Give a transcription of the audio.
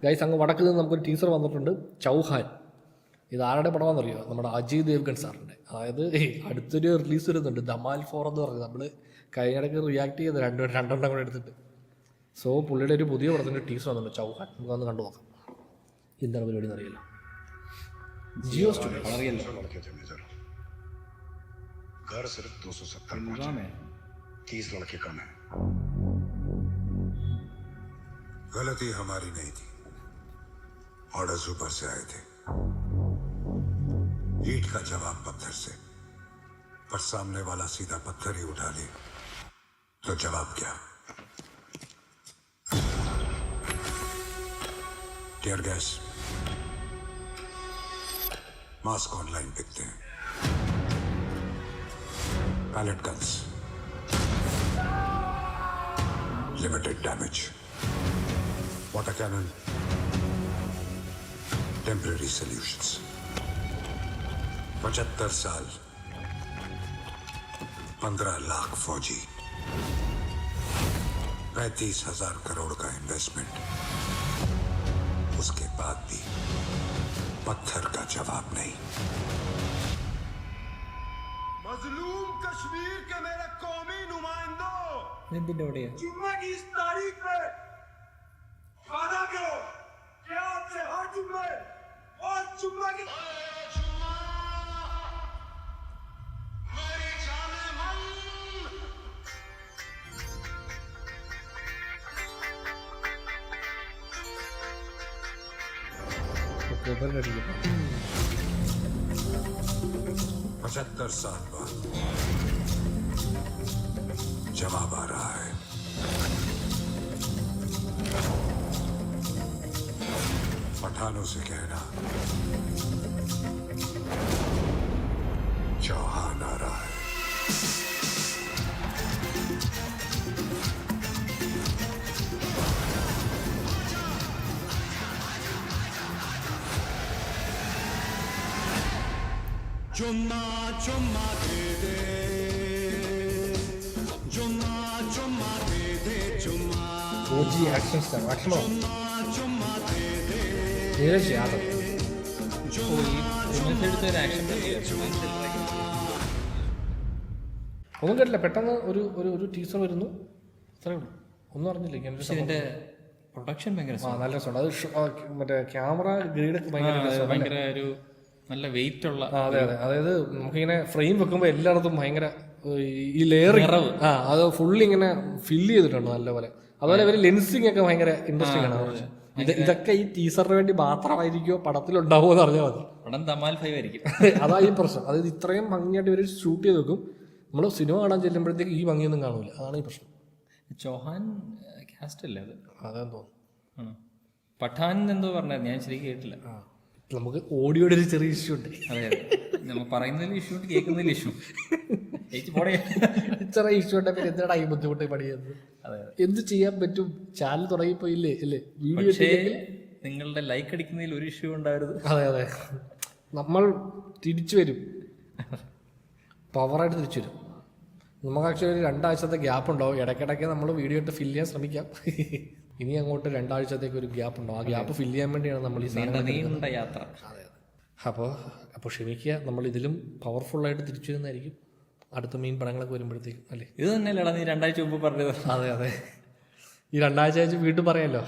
Guys, അങ്ങ് വടക്കിൽ നിന്ന് നമുക്കൊരു ടീസർ വന്നിട്ടുണ്ട്. ചൗഹാൻ. ഇത് ആരുടെ പടമാണെന്നറിയോ? നമ്മുടെ അജയ് ദേവ്ഗൺ സാറിൻ്റെ. അതായത് അടുത്തൊരു റിലീസ് വരുന്നുണ്ട്, ധമാൽ 4 എന്ന് പറഞ്ഞത്. നമ്മൾ കഴിഞ്ഞിടയ്ക്ക് റിയാക്ട് ചെയ്ത് രണ്ടെണ്ണം കൂടെ എടുത്തിട്ട്. സോ പുള്ളിയുടെ ഒരു പുതിയ പടത്തിൻ്റെ ടീസർ വന്നിട്ടുണ്ട്, ചൗഹാൻ. നമുക്ക് വന്ന് കണ്ടു നോക്കാം എന്താണ് പരിപാടി എന്നറിയില്ല. ജിയോ സ്റ്റുഡിയോ അറിയില്ല. घर सिर्फ 270 में 30 लड़के कम है. गलती हमारी नहीं थी, ऑर्डर्स ऊपर से आए थे. ईट का जवाब पत्थर से, पर सामने वाला सीधा पत्थर ही उठा ले तो जवाब क्या? टीयर गैस, मास्क ऑनलाइन बिकते हैं. Pellet guns, limited damage. Water cannon, temporary solutions. 75 साल, 15 लाख फौजी, 35,000 करोड़ का इन्वेस्टमेंट. उसके बाद भी पत्थर का जवाब नहीं. मजलूम कश्मीर के मेरे कौमी नुमाइंदों, जुम्मे की इस तारीख पे वादा करो कि आज से हर जुम्मे और जुम्मे की അടിക്കും. 75 साल बाद जवाब आ रहा है. पठानों से कहना चौहान आ रहा है. चुम्मा चुम्मा दे दे, चुम्मा चुम्मा दे दे, चुम्मा OG ആക്ഷൻ സ്റ്റാർ. ആക്ഷനോ चुम्मा दे दे, നീരജ് യാദവ്. ഒന്നും കേട്ടില്ല. പെട്ടെന്ന് ഒരു ഒരു ഒരു ടീസർ വരുന്നു, അത്രേ ഉള്ളൂ. ഒന്നും അറിഞ്ഞില്ല. ഇതിന്റെ പ്രൊഡക്ഷൻ ഭയങ്കര നല്ല രസമുണ്ട്. അത് മറ്റേ ക്യാമറ ഗ്രേഡൊക്കെ ഭയങ്കര ഒരു നല്ല വെയിറ്റ് ഉള്ള. അതെ അതെ. അതായത് നമുക്കിങ്ങനെ ഫ്രെയിം വെക്കുമ്പോൾ എല്ലായിടത്തും ഭയങ്കര ഈ ലെയറിങ്, അത് ഫുള്ളി ഇങ്ങനെ ഫില്ല് ചെയ്തിട്ടുണ്ട് നല്ലപോലെ. അതുപോലെ ഇവര് ലെൻസിങ് ഒക്കെ ഭയങ്കര ഇൻട്രസ്റ്റിംഗ് ആണ്. ഇതൊക്കെ ഈ ടീസറിന് വേണ്ടി മാത്രമായിരിക്കുമോ പടത്തിലുണ്ടാവുമോ എന്ന് അറിഞ്ഞാൽ മതി. പടം ധമാൽ 5 ആയിരിക്കും. അതാ ഈ പ്രശ്നം. അതായത് ഇത്രയും ഭംഗിയായിട്ട് ഇവർ ഷൂട്ട് ചെയ്ത് വെക്കും, നമ്മൾ സിനിമ കാണാൻ ചെല്ലുമ്പോഴത്തേക്ക് ഈ ഭംഗിയൊന്നും കാണൂല. അതാണ് ഈ പ്രശ്നം. ചൗഹാൻ കാസ്റ്റ് അല്ലേ അത്? അതെന്ന് തോന്നുന്നു. പഠാൻ എന്തോ പറഞ്ഞത് ഞാൻ ശരിക്കും കേട്ടില്ല. നമുക്ക് ഓഡിയോയുടെ ഒരു ചെറിയ ഇഷ്യൂ ഉണ്ട്. അതെ അതെ, നമ്മൾ പറയുന്നതിൽ ഇഷ്യൂ ഉണ്ട്, കേൾക്കുന്നതിൽ ഇഷ്യൂ. ചെറിയ ഇഷ്യൂ ഉണ്ടെങ്കിൽ എന്തിനാണ് ഈ ബുദ്ധിമുട്ട് പണിയുന്നത്? എന്ത് ചെയ്യാൻ പറ്റും? ചാനൽ തുടങ്ങിപ്പോയില്ലേ അല്ലേ? വീഡിയോ നിങ്ങളുടെ ലൈക്ക് അടിക്കുന്നതിൽ ഒരു ഇഷ്യൂ ഉണ്ടാവരുത്. അതെ അതെ, നമ്മൾ തിരിച്ചു വരും, പവറായിട്ട് തിരിച്ചു വരും. നമുക്ക് ആക്ച്വലി ഒരു 2 ആഴ്ചത്തെ ഗ്യാപ്പ് ഉണ്ടാവും. ഇടയ്ക്കിടയ്ക്ക് നമ്മൾ വീഡിയോ ഇട്ട് ഫില്ല് ചെയ്യാൻ ശ്രമിക്കാം. ഇനി അങ്ങോട്ട് 2 ആഴ്ചത്തേക്ക് ഒരു ഗ്യാപ്പ് ഉണ്ടാവും. ആ ഗ്യാപ്പ് ഫില്ല് ചെയ്യാൻ വേണ്ടിയാണ് നമ്മൾ ഈ നീണ്ട യാത്ര. അതെ അതെ. അപ്പോൾ ക്ഷമിക്കുക, നമ്മൾ ഇതിലും പവർഫുള്ളായിട്ട് തിരിച്ചു വരുന്നതായിരിക്കും അടുത്ത മെയിൻ പടങ്ങളൊക്കെ വരുമ്പോഴത്തേക്കും, അല്ലേ? ഇത് തന്നെയല്ലേടാ നീ 2 ആഴ്ച മുമ്പ് പറഞ്ഞത്? അതെ അതെ, ഈ 2 ആഴ്ച വീണ്ടും പറയാമല്ലോ.